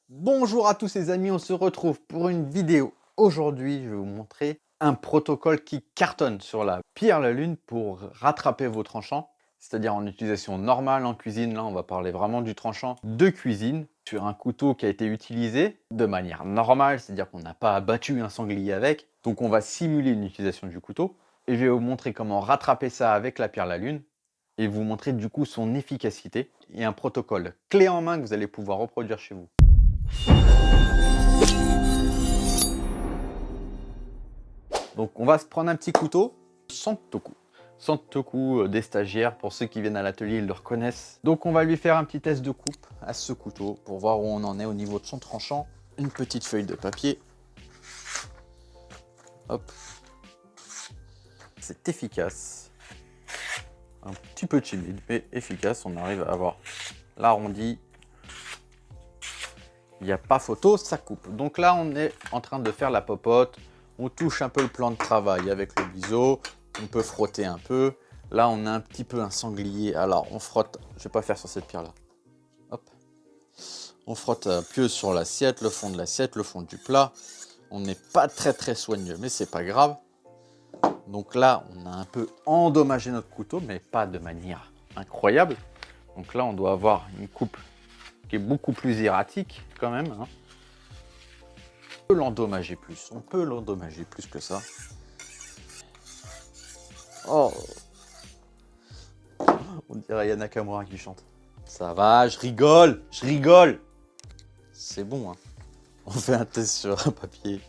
Bonjour à tous les amis, on se retrouve pour une vidéo. Aujourd'hui, je vais vous montrer un protocole qui cartonne sur la pierre la lune pour rattraper vos tranchants, c'est-à-dire en utilisation normale en cuisine. Là, on va parler vraiment du tranchant de cuisine sur un couteau qui a été utilisé de manière normale, c'est-à-dire qu'on n'a pas abattu un sanglier avec. Donc, on va simuler une utilisation du couteau et je vais vous montrer comment rattraper ça avec la pierre la lune et vous montrer du coup son efficacité et un protocole clé en main que vous allez pouvoir reproduire chez vous. Donc on va se prendre un petit couteau, Santoku. Santoku des stagiaires, pour ceux qui viennent à l'atelier, ils le reconnaissent. Donc on va lui faire un petit test de coupe à ce couteau pour voir où on en est au niveau de son tranchant. Une petite feuille de papier. Hop. C'est efficace. Un petit peu timide, mais efficace. On arrive à avoir l'arrondi. Il n'y a pas photo, ça coupe. Donc là, on est en train de faire la popote. On touche un peu le plan de travail avec le biseau. On peut frotter un peu. Là, on a un petit peu un sanglier. Alors, on frotte. Je ne vais pas faire sur cette pierre-là. Hop. On frotte un peu sur l'assiette, le fond de l'assiette, le fond du plat. On n'est pas très soigneux, mais c'est pas grave. Donc là, on a un peu endommagé notre couteau, mais pas de manière incroyable. Donc là, on doit avoir une coupe qui est beaucoup plus erratique quand même. Hein. On peut l'endommager plus. On peut l'endommager plus que ça. Oh, on dirait Yana Nakamura qui chante. Ça va, je rigole, je rigole. C'est bon, hein. On fait un test sur un papier.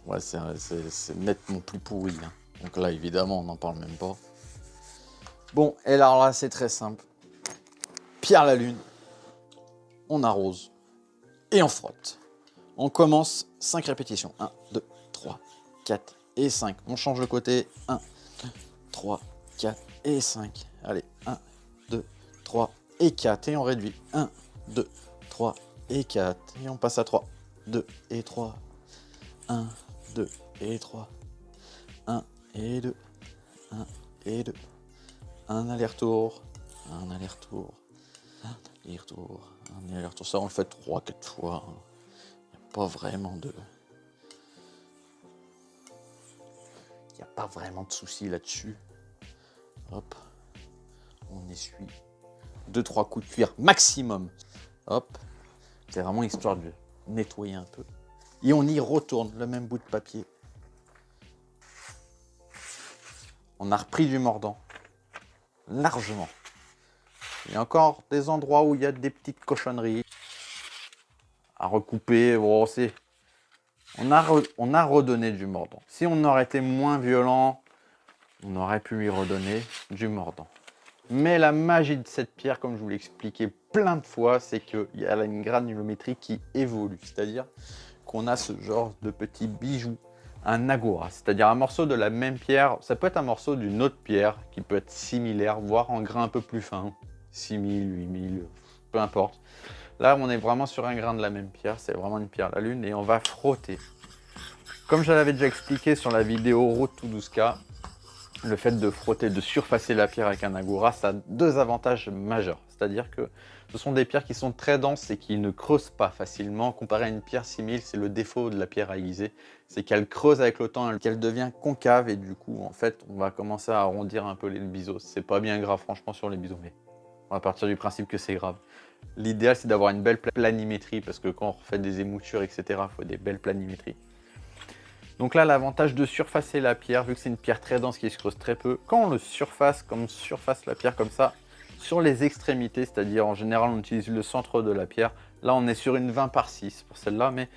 Ouais, c'est nettement plus pourri. Hein. Donc là, évidemment, on n'en parle même pas. Bon, et alors là, c'est très simple. Pierre la lune, on arrose et on frotte. On commence 5 répétitions. 1, 2, 3, 4 et 5. On change de côté. 1, 2, 3, 4 et 5. Allez, 1, 2, 3 et 4. Et on réduit. 1, 2, 3 et 4. Et on passe à 3, 2 et 3. 1, 2 et 3. 1 et 2. 1 et 2. Un aller-retour. Un aller-retour. Un aller-retour. Un aller-retour. Ça, on le fait 3-4 fois. Pas vraiment de... Il n'y a pas vraiment de souci là-dessus. Hop. On essuie 2-3 coups de cuir maximum. Hop. C'est vraiment histoire de nettoyer un peu. Et on y retourne le même bout de papier. On a repris du mordant. Largement. Il y a encore des endroits où il y a des petites cochonneries à recouper. Bon, on a redonné du mordant. Si on aurait été moins violent, on aurait pu lui redonner du mordant. Mais la magie de cette pierre, comme je vous l'ai expliqué plein de fois, c'est qu'il y a une granulométrie qui évolue. C'est-à-dire qu'on a ce genre de petit bijou, un agora. C'est-à-dire un morceau de la même pierre. Ça peut être un morceau d'une autre pierre qui peut être similaire, voire en grain un peu plus fin. 6000, 8000, peu importe. Là, on est vraiment sur un grain de la même pierre. C'est vraiment une pierre à la lune et on va frotter. Comme je l'avais déjà expliqué sur la vidéo Road to 12K, le fait de frotter, de surfacer la pierre avec un agora, ça a 2 avantages majeurs. C'est-à-dire que ce sont des pierres qui sont très denses et qui ne creusent pas facilement. Comparé à une pierre simile, c'est le défaut de la pierre aiguisée, c'est qu'elle creuse avec le temps, qu'elle devient concave et du coup, en fait, on va commencer à arrondir un peu les biseaux. C'est pas bien grave, franchement, sur les biseaux, mais on va partir du principe que c'est grave. L'idéal, c'est d'avoir une belle planimétrie parce que quand on fait des émoutures, etc., il faut des belles planimétries. Donc là, l'avantage de surfacer la pierre, vu que c'est une pierre très dense qui se creuse très peu, quand on le surface, comme on surface la pierre comme ça, sur les extrémités, c'est-à-dire en général on utilise le centre de la pierre, là on est sur une 20 par 6 pour celle-là, mais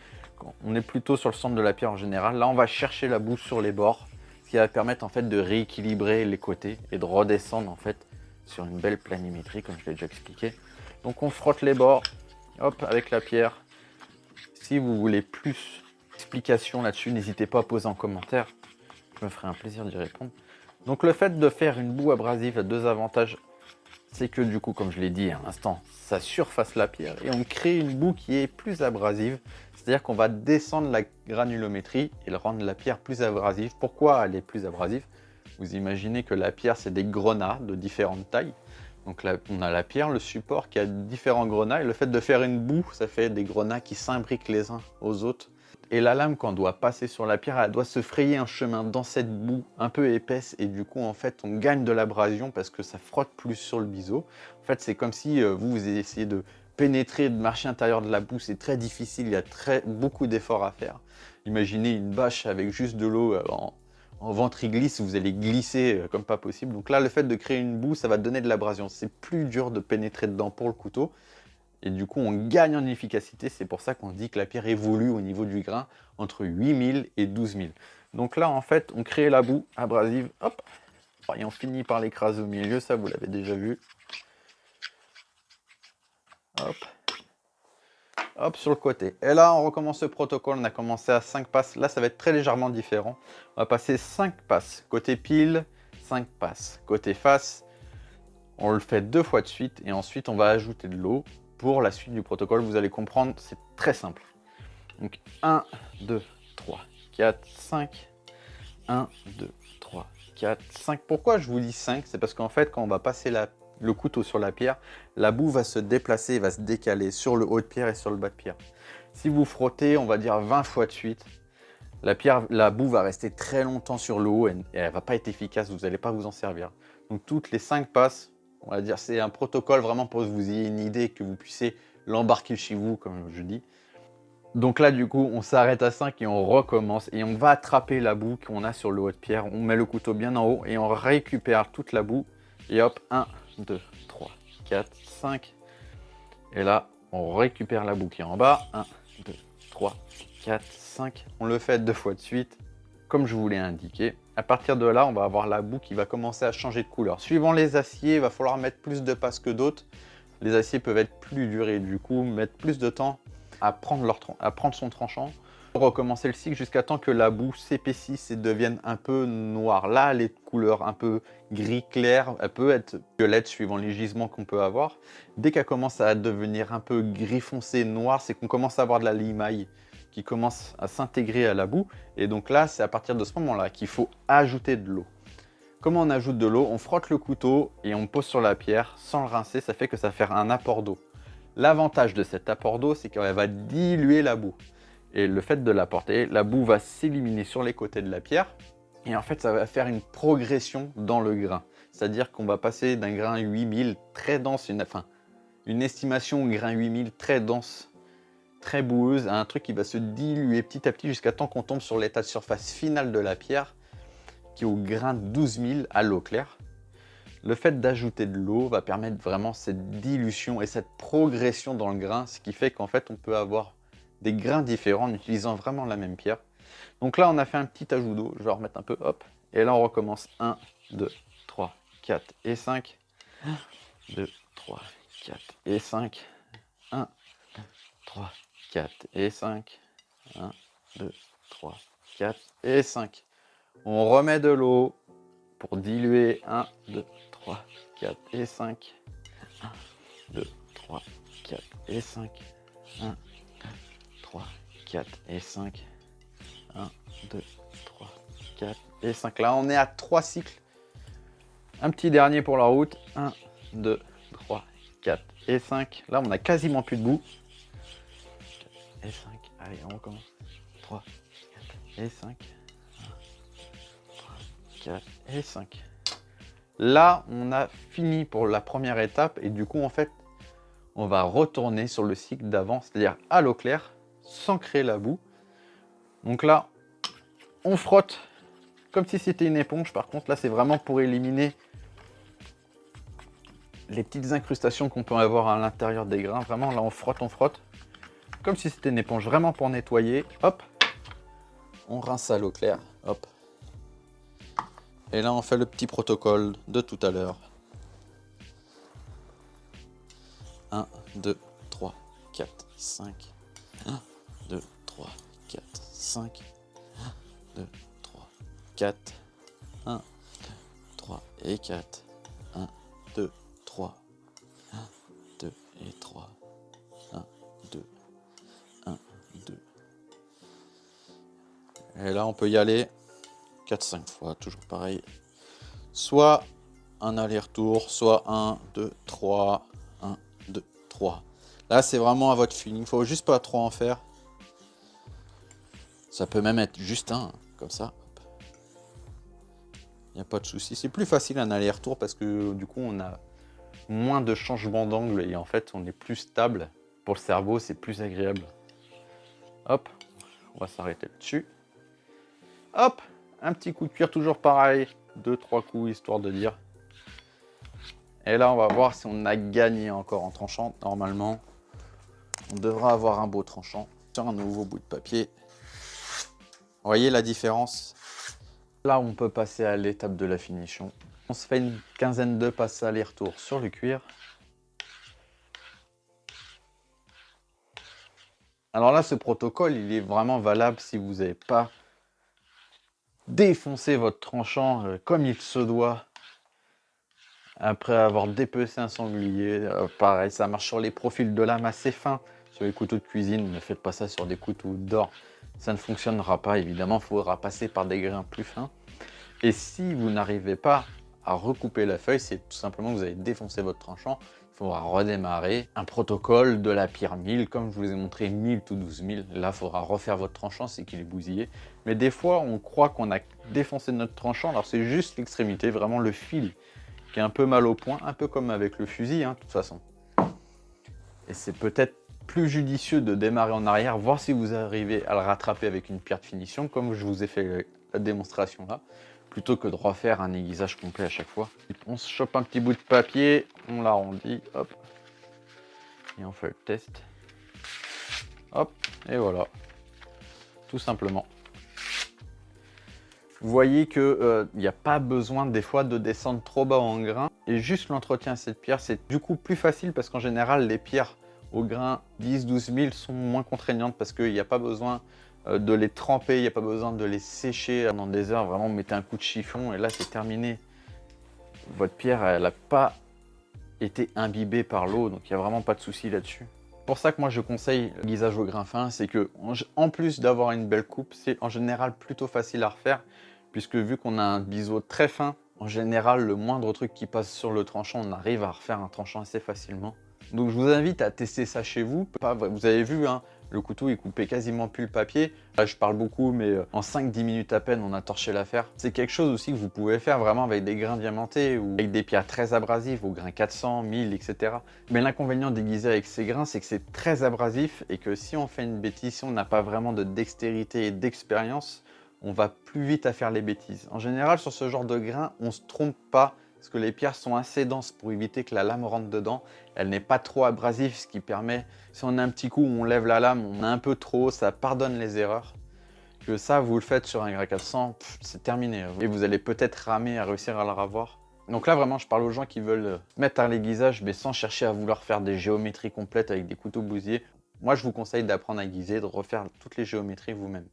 on est plutôt sur le centre de la pierre en général. Là on va chercher la bouche sur les bords, ce qui va permettre en fait de rééquilibrer les côtés et de redescendre en fait sur une belle planimétrie comme je l'ai déjà expliqué. Donc on frotte les bords, hop, avec la pierre. Si vous voulez plus d'explications là-dessus, n'hésitez pas à poser en commentaire. Je me ferai un plaisir d'y répondre. Donc le fait de faire une boue abrasive a 2 avantages. C'est que du coup, comme je l'ai dit à l'instant, ça surface la pierre et on crée une boue qui est plus abrasive. C'est-à-dire qu'on va descendre la granulométrie et rendre la pierre plus abrasive. Pourquoi elle est plus abrasive? Vous imaginez que la pierre, c'est des grenats de différentes tailles. Donc là, on a la pierre, le support qui a différents grenats. Et le fait de faire une boue, ça fait des grenats qui s'imbriquent les uns aux autres. Et la lame, quand on doit passer sur la pierre, elle doit se frayer un chemin dans cette boue un peu épaisse. Et du coup, en fait, on gagne de l'abrasion parce que ça frotte plus sur le biseau. En fait, c'est comme si vous essayez de pénétrer, de marcher à l'intérieur de la boue. C'est très difficile, il y a beaucoup d'efforts à faire. Imaginez une bâche avec juste de l'eau en ventre-glisse, vous allez glisser comme pas possible. Donc là, le fait de créer une boue, ça va donner de l'abrasion. C'est plus dur de pénétrer dedans pour le couteau. Et du coup, on gagne en efficacité. C'est pour ça qu'on dit que la pierre évolue au niveau du grain entre 8000 et 12000. Donc là, en fait, on crée la boue abrasive. Hop. Et on finit par l'écraser au milieu. Ça, vous l'avez déjà vu. Hop. Hop, sur le côté. Et là, on recommence le protocole. On a commencé à 5 passes. Là, ça va être très légèrement différent. On va passer 5 passes. Côté pile, 5 passes. Côté face, on le fait 2 fois de suite. Et ensuite, on va ajouter de l'eau. Pour la suite du protocole, vous allez comprendre, c'est très simple. Donc 1, 2, 3, 4, 5. 1, 2, 3, 4, 5. Pourquoi je vous dis 5? C'est parce qu'en fait, quand on va passer le couteau sur la pierre, la boue va se déplacer, va se décaler sur le haut de pierre et sur le bas de pierre. Si vous frottez, on va dire 20 fois de suite, la boue va rester très longtemps sur le haut et elle ne va pas être efficace, vous n'allez pas vous en servir. Donc toutes les 5 passes, on va dire, c'est un protocole vraiment pour que vous ayez une idée, que vous puissiez l'embarquer chez vous, comme je dis. Donc là, du coup, on s'arrête à 5 et on recommence. Et on va attraper la boue qu'on a sur le haut de pierre. On met le couteau bien en haut et on récupère toute la boue. Et hop, 1, 2, 3, 4, 5. Et là, on récupère la boue qui est en bas. 1, 2, 3, 4, 5. On le fait 2 fois de suite, comme je vous l'ai indiqué. À partir de là, on va avoir la boue qui va commencer à changer de couleur. Suivant les aciers, il va falloir mettre plus de passes que d'autres. Les aciers peuvent être plus durs et du coup mettre plus de temps à prendre son tranchant. Recommencer le cycle jusqu'à temps que la boue s'épaississe et devienne un peu noire. Là, elle est de couleur un peu gris clair, elle peut être violette suivant les gisements qu'on peut avoir. Dès qu'elle commence à devenir un peu gris foncé, noir, c'est qu'on commence à avoir de la limaille qui commence à s'intégrer à la boue. Et donc là, c'est à partir de ce moment-là qu'il faut ajouter de l'eau. Comment on ajoute de l'eau? On frotte le couteau et on pose sur la pierre sans le rincer, ça fait que ça fait un apport d'eau. L'avantage de cet apport d'eau, c'est qu'elle va diluer la boue. Et le fait de l'apporter, la boue va s'éliminer sur les côtés de la pierre. Et en fait, ça va faire une progression dans le grain. C'est-à-dire qu'on va passer d'un grain 8000 très dense, une estimation grain 8000 très dense, très boueuse, à un truc qui va se diluer petit à petit jusqu'à temps qu'on tombe sur l'état de surface final de la pierre, qui est au grain 12000 à l'eau claire. Le fait d'ajouter de l'eau va permettre vraiment cette dilution et cette progression dans le grain, ce qui fait qu'en fait on peut avoir des grains différents en utilisant vraiment la même pierre. Donc là on a fait un petit ajout d'eau, je vais remettre un peu, hop, et là on recommence 1, 2, 3, 4 et 5, 1, 2, 3, 4 et 5, 1, 3, 4 et 5, 1, 2, 3, 4 et 5. On remet de l'eau pour diluer 1, 2, 3, 4 et 5. 1, 2, 3, 4 et 5. 1, 2, 3, 4 et 5. 1, 2, 3, 4 et 5. Là, on est à 3 cycles. Un petit dernier pour la route. 1, 2, 3, 4 et 5. Là, on a quasiment plus de boue. 4 et 5. Allez, on recommence. 3, 4 et 5. 4 et 5. Là, on a fini pour la première étape et du coup, en fait, on va retourner sur le cycle d'avant, c'est-à-dire à l'eau claire, sans créer la boue. Donc là, on frotte comme si c'était une éponge. Par contre, là, c'est vraiment pour éliminer les petites incrustations qu'on peut avoir à l'intérieur des grains. Vraiment, là, on frotte, comme si c'était une éponge, vraiment pour nettoyer. Hop, on rince à l'eau claire. Hop. Et là, on fait le petit protocole de tout à l'heure. 1, 2, 3, 4, 5. 1, 2, 3, 4, 5. 1, 2, 3, 4. 1, 2, 3 et 4. 1, 2, 3. 1, 2 et 3. 1, 2. 1, 2. Et là, on peut y aller 4-5 fois, toujours pareil. Soit un aller-retour, soit 1, 2, 3, 1, 2, 3. Là, c'est vraiment à votre feeling. Il faut juste pas trop en faire. Ça peut même être juste un, comme ça. Il n'y a pas de souci. C'est plus facile un aller-retour parce que du coup, on a moins de changements d'angle et en fait, on est plus stable. Pour le cerveau, c'est plus agréable. Hop, on va s'arrêter dessus. Hop, un petit coup de cuir, toujours pareil. 2-3 coups, histoire de dire. Et là, on va voir si on a gagné encore en tranchant. Normalement, on devra avoir un beau tranchant sur un nouveau bout de papier. Vous voyez la différence? Là, on peut passer à l'étape de la finition. On se fait une quinzaine de passes aller-retour sur le cuir. Alors là, ce protocole, il est vraiment valable si vous n'avez pas défoncé votre tranchant comme il se doit après avoir dépecé un sanglier. Pareil, ça marche sur les profils de lame assez fins. Sur les couteaux de cuisine, ne faites pas ça sur des couteaux d'or. Ça ne fonctionnera pas, évidemment, il faudra passer par des grains plus fins. Et si vous n'arrivez pas à recouper la feuille, c'est tout simplement que vous avez défoncé votre tranchant. Il faudra redémarrer un protocole de la pierre 1000, comme je vous ai montré 1000 ou 12 000. Là, il faudra refaire votre tranchant, c'est qu'il est bousillé. Mais des fois, on croit qu'on a défoncé notre tranchant, alors c'est juste l'extrémité, vraiment le fil, qui est un peu mal au point, un peu comme avec le fusil, de toute façon. Et c'est peut-être plus judicieux de démarrer en arrière, voir si vous arrivez à le rattraper avec une pierre de finition, comme je vous ai fait la démonstration là, plutôt que de refaire un aiguisage complet à chaque fois. On se chope un petit bout de papier, on l'arrondit, hop, et on fait le test. Hop, et voilà, tout simplement. Vous voyez qu'il n'y a pas besoin des fois de descendre trop bas en grain, et juste l'entretien à cette pierre, c'est du coup plus facile parce qu'en général, les pierres au grain 10-12 000 sont moins contraignantes parce qu'il n'y a pas besoin de les tremper, il n'y a pas besoin de les sécher pendant des heures. Vraiment, vous mettez un coup de chiffon et là, c'est terminé. Votre pierre, elle n'a pas été imbibée par l'eau, donc il n'y a vraiment pas de souci là-dessus. C'est pour ça que moi, je conseille l'aiguisage au grain fin, c'est que en plus d'avoir une belle coupe, c'est en général plutôt facile à refaire, puisque vu qu'on a un biseau très fin, en général, le moindre truc qui passe sur le tranchant, on arrive à refaire un tranchant assez facilement. Donc je vous invite à tester ça chez vous. Vous avez vu, le couteau il coupait quasiment plus le papier. Là je parle beaucoup, mais en 5-10 minutes à peine on a torché l'affaire. C'est quelque chose aussi que vous pouvez faire vraiment avec des grains diamantés ou avec des pierres très abrasives, au grain 400, 1000, etc. Mais l'inconvénient d'aiguiser avec ces grains, c'est que c'est très abrasif et que si on fait une bêtise, si on n'a pas vraiment de dextérité et d'expérience, on va plus vite à faire les bêtises. En général, sur ce genre de grain, on ne se trompe pas parce que les pierres sont assez denses pour éviter que la lame rentre dedans. Elle n'est pas trop abrasive, ce qui permet, si on a un petit coup où on lève la lame, on a un peu trop, ça pardonne les erreurs. Que ça, vous le faites sur un grain 400, c'est terminé. Et vous allez peut-être ramer à réussir à le ravoir. Donc là, vraiment, je parle aux gens qui veulent mettre à l'aiguisage, mais sans chercher à vouloir faire des géométries complètes avec des couteaux bousillés. Moi, je vous conseille d'apprendre à aiguiser, de refaire toutes les géométries vous-même.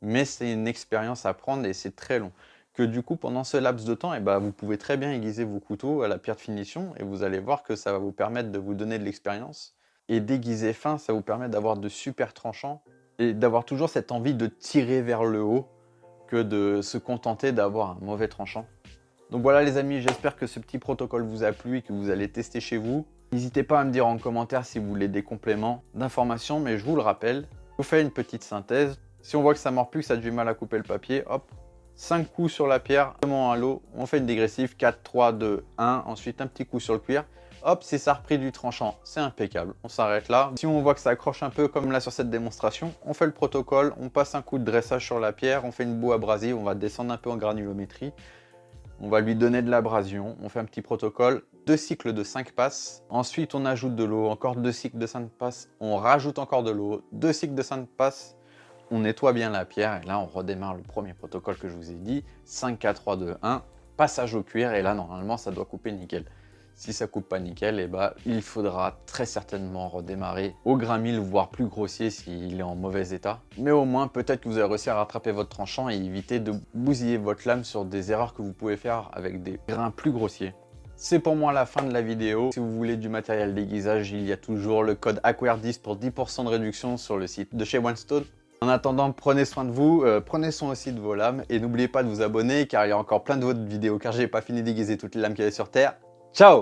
Mais c'est une expérience à prendre et c'est très long. Que du coup, pendant ce laps de temps, vous pouvez très bien aiguiser vos couteaux à la pierre de finition et vous allez voir que ça va vous permettre de vous donner de l'expérience. Et d'aiguiser fin, ça vous permet d'avoir de super tranchants et d'avoir toujours cette envie de tirer vers le haut que de se contenter d'avoir un mauvais tranchant. Donc voilà les amis, j'espère que ce petit protocole vous a plu et que vous allez tester chez vous. N'hésitez pas à me dire en commentaire si vous voulez des compléments d'informations, mais je vous le rappelle, je vous fais une petite synthèse. Si on voit que ça ne mord plus, que ça a du mal à couper le papier, hop, 5 coups sur la pierre, à l'eau, on fait une dégressive, 4, 3, 2, 1, ensuite un petit coup sur le cuir. Hop, si ça a repris du tranchant, c'est impeccable. On s'arrête là. Si on voit que ça accroche un peu comme là sur cette démonstration, on fait le protocole, on passe un coup de dressage sur la pierre, on fait une boue abrasive, on va descendre un peu en granulométrie. On va lui donner de l'abrasion, on fait un petit protocole, 2 cycles de 5 passes. Ensuite, on ajoute de l'eau, encore 2 cycles de 5 passes. On rajoute encore de l'eau, 2 cycles de 5 passes. On nettoie bien la pierre et là, on redémarre le premier protocole que je vous ai dit. 5, 4, 3, 2, 1. Passage au cuir et là, normalement, ça doit couper nickel. Si ça coupe pas nickel, il faudra très certainement redémarrer au grain 1000, voire plus grossier s'il est en mauvais état. Mais au moins, peut-être que vous allez réussir à rattraper votre tranchant et éviter de bousiller votre lame sur des erreurs que vous pouvez faire avec des grains plus grossiers. C'est pour moi la fin de la vidéo. Si vous voulez du matériel d'aiguisage, il y a toujours le code AQUARE10 pour 10% de réduction sur le site de chez OneStone. En attendant, prenez soin de vous, prenez soin aussi de vos lames et n'oubliez pas de vous abonner car il y a encore plein d'autres vidéos car j'ai pas fini d'aiguiser toutes les lames qu'il y avait sur Terre. Ciao!